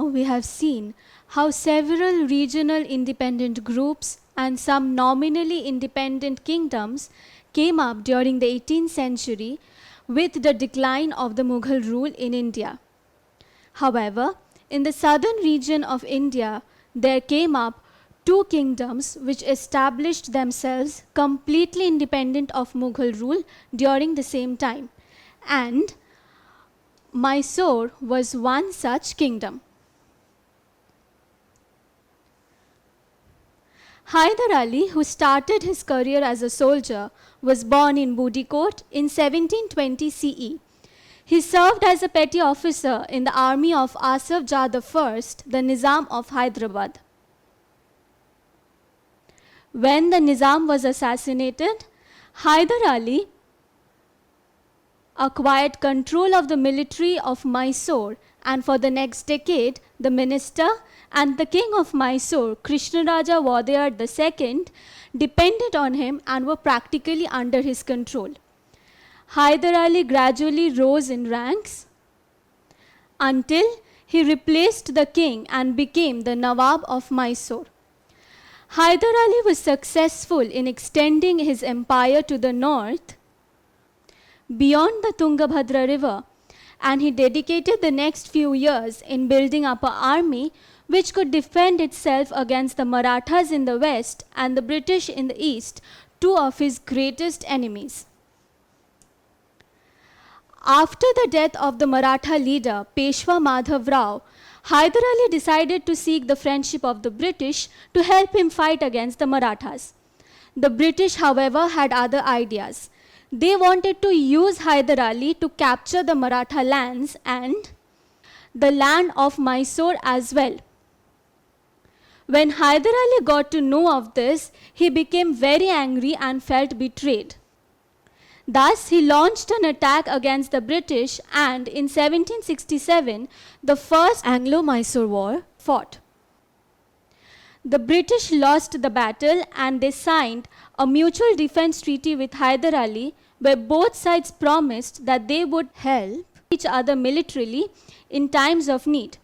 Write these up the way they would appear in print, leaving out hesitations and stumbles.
we have seen how several regional independent groups and some nominally independent kingdoms came up during the 18th century with the decline of the Mughal rule in India. However, in the southern region of India, there came up two kingdoms which established themselves completely independent of Mughal rule during the same time, and Mysore was one such kingdom. Hyder Ali, who started his career as a soldier, was born in Budikot in 1720 CE. He served as a petty officer in the army of Asaf Jah I, the Nizam of Hyderabad. When the Nizam was assassinated, Hyder Ali acquired control of the military of Mysore, and for the next decade, the minister and the king of Mysore, Krishnaraja Wadeyar II, depended on him and were practically under his control. Hyder Ali gradually rose in ranks until he replaced the king and became the Nawab of Mysore. Hyder Ali was successful in extending his empire to the north beyond the Tungabhadra river, and he dedicated the next few years in building up an army which could defend itself against the Marathas in the west and the British in the east, two of his greatest enemies. After the death of the Maratha leader Peshwa Madhav Rao, Hyder Ali decided to seek the friendship of the British to help him fight against the Marathas. The British, however, had other ideas. They wanted to use Hyder Ali to capture the Maratha lands and the land of Mysore as well. When Hyder Ali got to know of this, he became very angry and felt betrayed. Thus, he launched an attack against the British, and in 1767, the First Anglo-Mysore War fought. The British lost the battle and they signed a mutual defense treaty with Hyder Ali, where both sides promised that they would help each other militarily in times of need.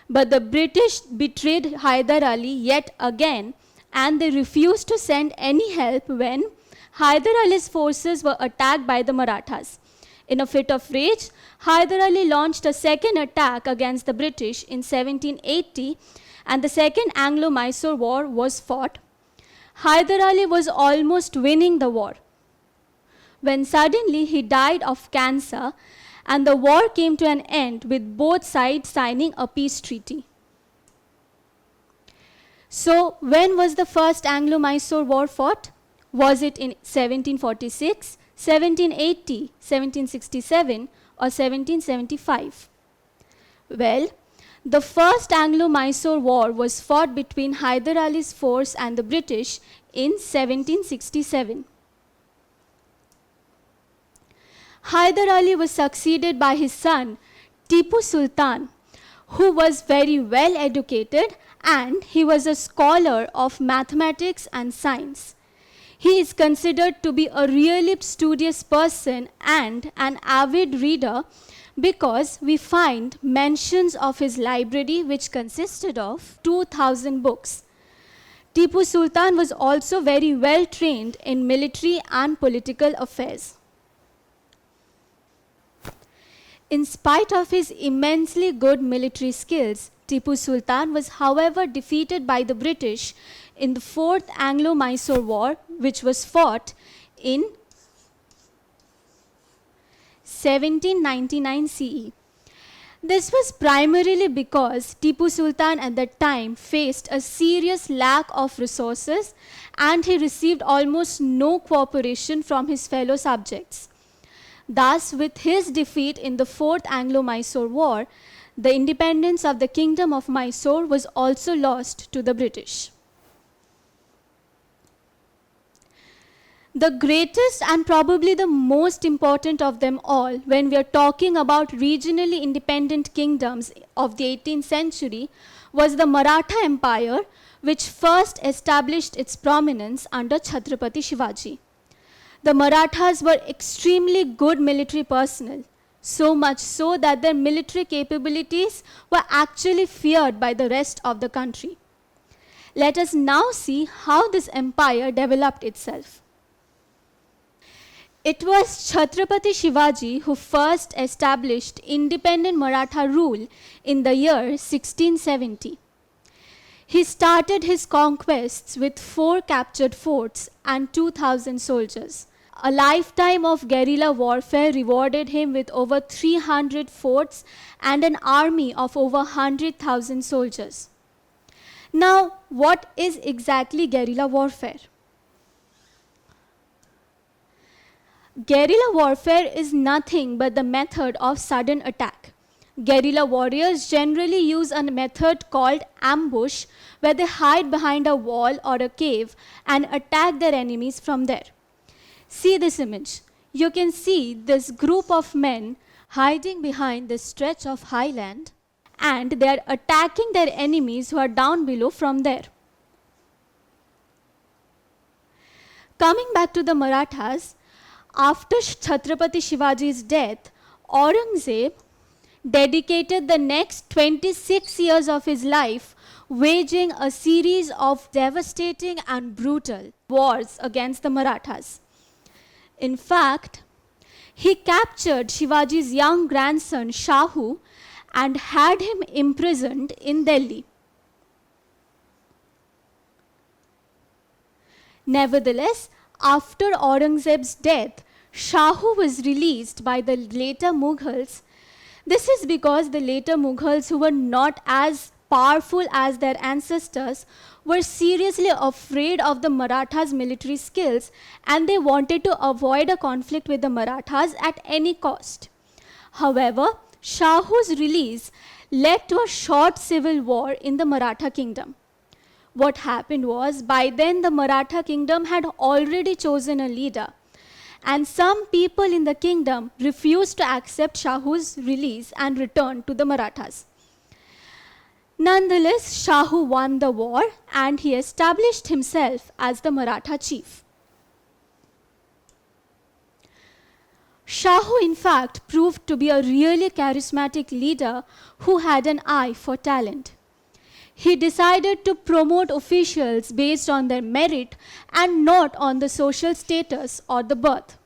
But the British betrayed Hyder Ali yet again, and they refused to send any help when Hyder Ali's forces were attacked by the Marathas. In a fit of rage, Hyder Ali launched a second attack against the British in 1780, and the Second Anglo-Mysore War was fought. Hyder Ali was almost winning the war when suddenly he died of cancer, and the war came to an end with both sides signing a peace treaty. So, when was the First Anglo-Mysore War fought? Was it in 1746, 1780, 1767, or 1775? Well, the First Anglo-Mysore War was fought between Hyder Ali's force and the British in 1767. Hyder Ali was succeeded by his son, Tipu Sultan, who was very well educated, and he was a scholar of mathematics and science. He is considered to be a really studious person and an avid reader because we find mentions of his library which consisted of 2,000 books. Tipu Sultan was also very well trained in military and political affairs. In spite of his immensely good military skills, Tipu Sultan was, however, defeated by the British in the Fourth Anglo-Mysore War, which was fought in 1799 CE. This was primarily because Tipu Sultan at that time faced a serious lack of resources, and he received almost no cooperation from his fellow subjects. Thus, with his defeat in the Fourth Anglo-Mysore War, the independence of the Kingdom of Mysore was also lost to the British. The greatest and probably the most important of them all, when we are talking about regionally independent kingdoms of the 18th century, was the Maratha Empire, which first established its prominence under Chhatrapati Shivaji. The Marathas were extremely good military personnel, so much so that their military capabilities were actually feared by the rest of the country. Let us now see how this empire developed itself. It was Chhatrapati Shivaji who first established independent Maratha rule in the year 1670. He started his conquests with 4 captured forts and 2,000 soldiers. A lifetime of guerrilla warfare rewarded him with over 300 forts and an army of over 100,000 soldiers. Now, what is exactly guerrilla warfare? Guerrilla warfare is nothing but the method of sudden attack. Guerrilla warriors generally use a method called ambush, where they hide behind a wall or a cave and attack their enemies from there. See this image. You can see this group of men hiding behind this stretch of highland, and they are attacking their enemies who are down below from there. Coming back to the Marathas, after Chhatrapati Shivaji's death, Aurangzeb dedicated the next 26 years of his life waging a series of devastating and brutal wars against the Marathas. In fact, he captured Shivaji's young grandson Shahu and had him imprisoned in Delhi. Nevertheless, after Aurangzeb's death, Shahu was released by the later Mughals. This is because the later Mughals, who were not as powerful as their ancestors, were seriously afraid of the Marathas' military skills, and they wanted to avoid a conflict with the Marathas at any cost. However, Shahu's release led to a short civil war in the Maratha kingdom. What happened was, by then the Maratha kingdom had already chosen a leader, and some people in the kingdom refused to accept Shahu's release and return to the Marathas. Nonetheless, Shahu won the war and he established himself as the Maratha chief. Shahu, in fact, proved to be a really charismatic leader who had an eye for talent. He decided to promote officials based on their merit and not on the social status or the birth.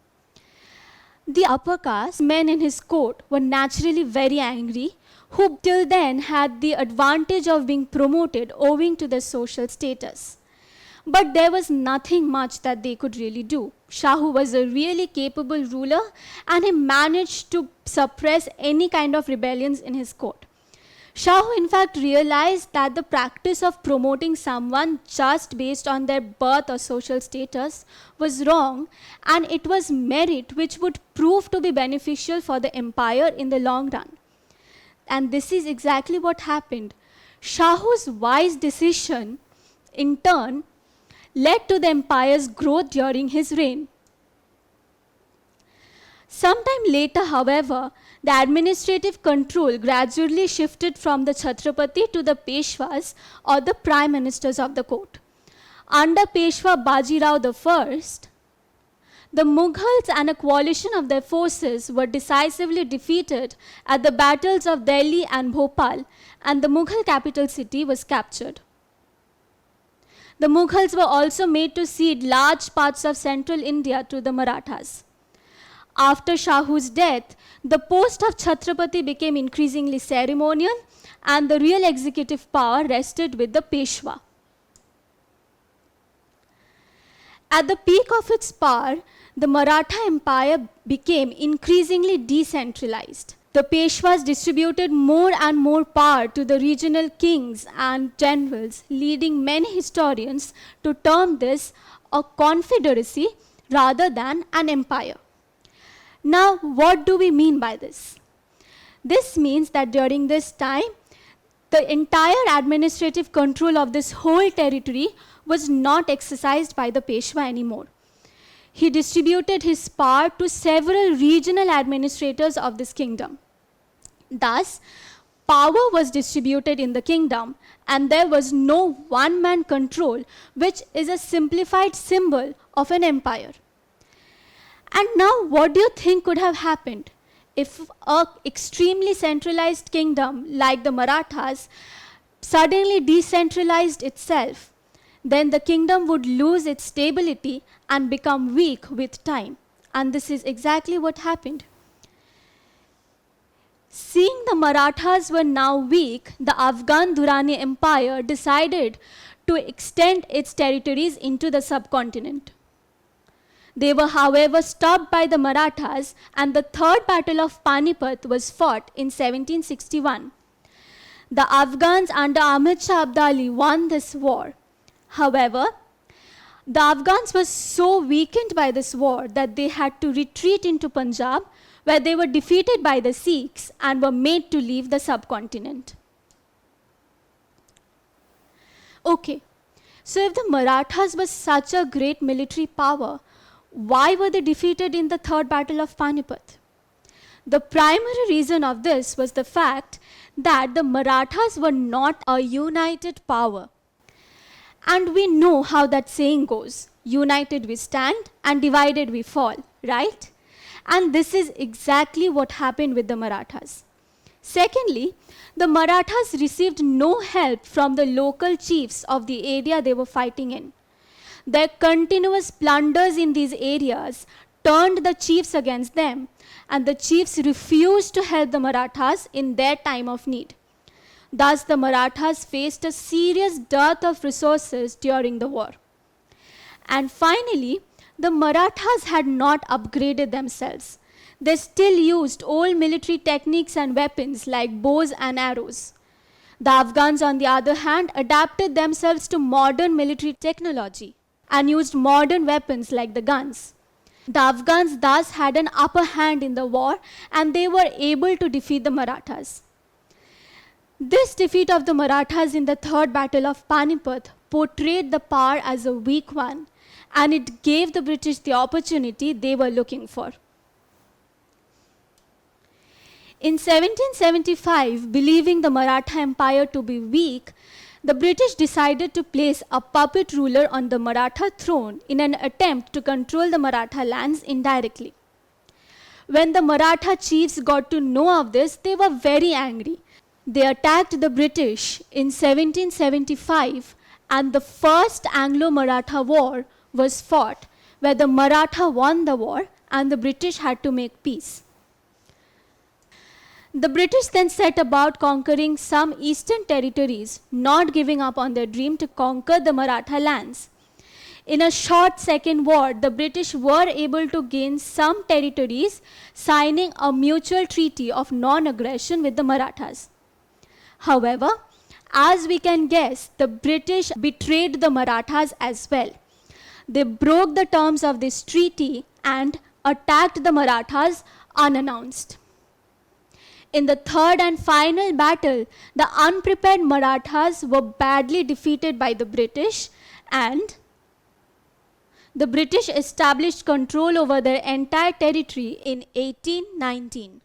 The upper caste men in his court were naturally very angry, who till then had the advantage of being promoted owing to their social status. But there was nothing much that they could really do. Shahu was a really capable ruler and he managed to suppress any kind of rebellions in his court. Shahu in fact realized that the practice of promoting someone just based on their birth or social status was wrong, and it was merit which would prove to be beneficial for the empire in the long run. And this is exactly what happened. Shahu's wise decision, in turn, led to the empire's growth during his reign. Sometime later, however, the administrative control gradually shifted from the Chhatrapati to the Peshwas, or the prime ministers of the court. Under Peshwa Bajirao I, the Mughals and a coalition of their forces were decisively defeated at the battles of Delhi and Bhopal, and the Mughal capital city was captured. The Mughals were also made to cede large parts of central India to the Marathas. After Shahu's death, the post of Chhatrapati became increasingly ceremonial, and the real executive power rested with the Peshwa. At the peak of its power, the Maratha Empire became increasingly decentralized. The Peshwas distributed more and more power to the regional kings and generals, leading many historians to term this a confederacy rather than an empire. Now, what do we mean by this? This means that during this time, the entire administrative control of this whole territory was not exercised by the Peshwa anymore. He distributed his power to several regional administrators of this kingdom. Thus, power was distributed in the kingdom, and there was no one-man control, which is a simplified symbol of an empire. And now, what do you think could have happened? If an extremely centralized kingdom like the Marathas suddenly decentralized itself, then the kingdom would lose its stability and become weak with time. And this is exactly what happened. Seeing the Marathas were now weak, the Afghan Durrani Empire decided to extend its territories into the subcontinent. They were, however, stopped by the Marathas, and the Third Battle of Panipat was fought in 1761. The Afghans under Ahmed Shah Abdali won this war. However, the Afghans were so weakened by this war that they had to retreat into Punjab, where they were defeated by the Sikhs and were made to leave the subcontinent. Okay, so if the Marathas were such a great military power, why were they defeated in the Third Battle of Panipat? The primary reason of this was the fact that the Marathas were not a united power. And we know how that saying goes, united we stand and divided we fall, right? And this is exactly what happened with the Marathas. Secondly, the Marathas received no help from the local chiefs of the area they were fighting in. Their continuous plunders in these areas turned the chiefs against them, and the chiefs refused to help the Marathas in their time of need. Thus, the Marathas faced a serious dearth of resources during the war. And finally, the Marathas had not upgraded themselves. They still used old military techniques and weapons like bows and arrows. The Afghans, on the other hand, adapted themselves to modern military technology and used modern weapons like the guns. The Afghans thus had an upper hand in the war, and they were able to defeat the Marathas. This defeat of the Marathas in the Third Battle of Panipat portrayed the power as a weak one, and it gave the British the opportunity they were looking for. In 1775, believing the Maratha Empire to be weak, the British decided to place a puppet ruler on the Maratha throne in an attempt to control the Maratha lands indirectly. When the Maratha chiefs got to know of this, they were very angry. They attacked the British in 1775, and the First Anglo-Maratha War was fought, where the Maratha won the war and the British had to make peace. The British then set about conquering some eastern territories, not giving up on their dream to conquer the Maratha lands. In a short second war, the British were able to gain some territories, signing a mutual treaty of non-aggression with the Marathas. However, as we can guess, the British betrayed the Marathas as well. They broke the terms of this treaty and attacked the Marathas unannounced. In the third and final battle, the unprepared Marathas were badly defeated by the British, and the British established control over their entire territory in 1819.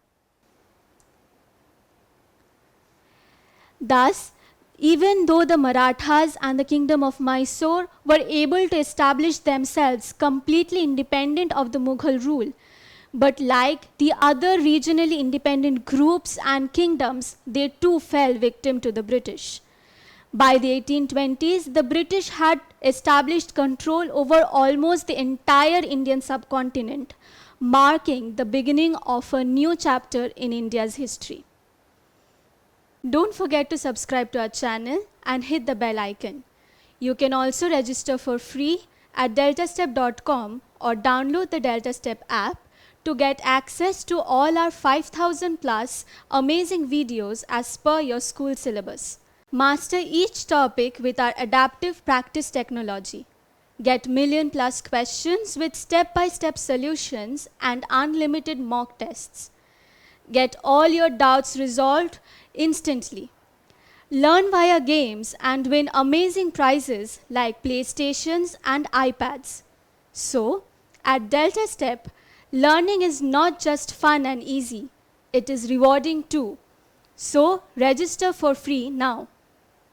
Thus, even though the Marathas and the Kingdom of Mysore were able to establish themselves completely independent of the Mughal rule, but like the other regionally independent groups and kingdoms, they too fell victim to the British. By the 1820s, the British had established control over almost the entire Indian subcontinent, marking the beginning of a new chapter in India's history. Don't forget to subscribe to our channel and hit the bell icon. You can also register for free at DeltaStep.com or download the DeltaStep app to get access to all our 5,000 plus amazing videos as per your school syllabus. Master each topic with our adaptive practice technology. Get million plus questions with step-by-step solutions and unlimited mock tests. Get all your doubts resolved instantly. Learn via games and win amazing prizes like PlayStations and iPads. So, at DeltaStep, learning is not just fun and easy, it is rewarding too. So, register for free now.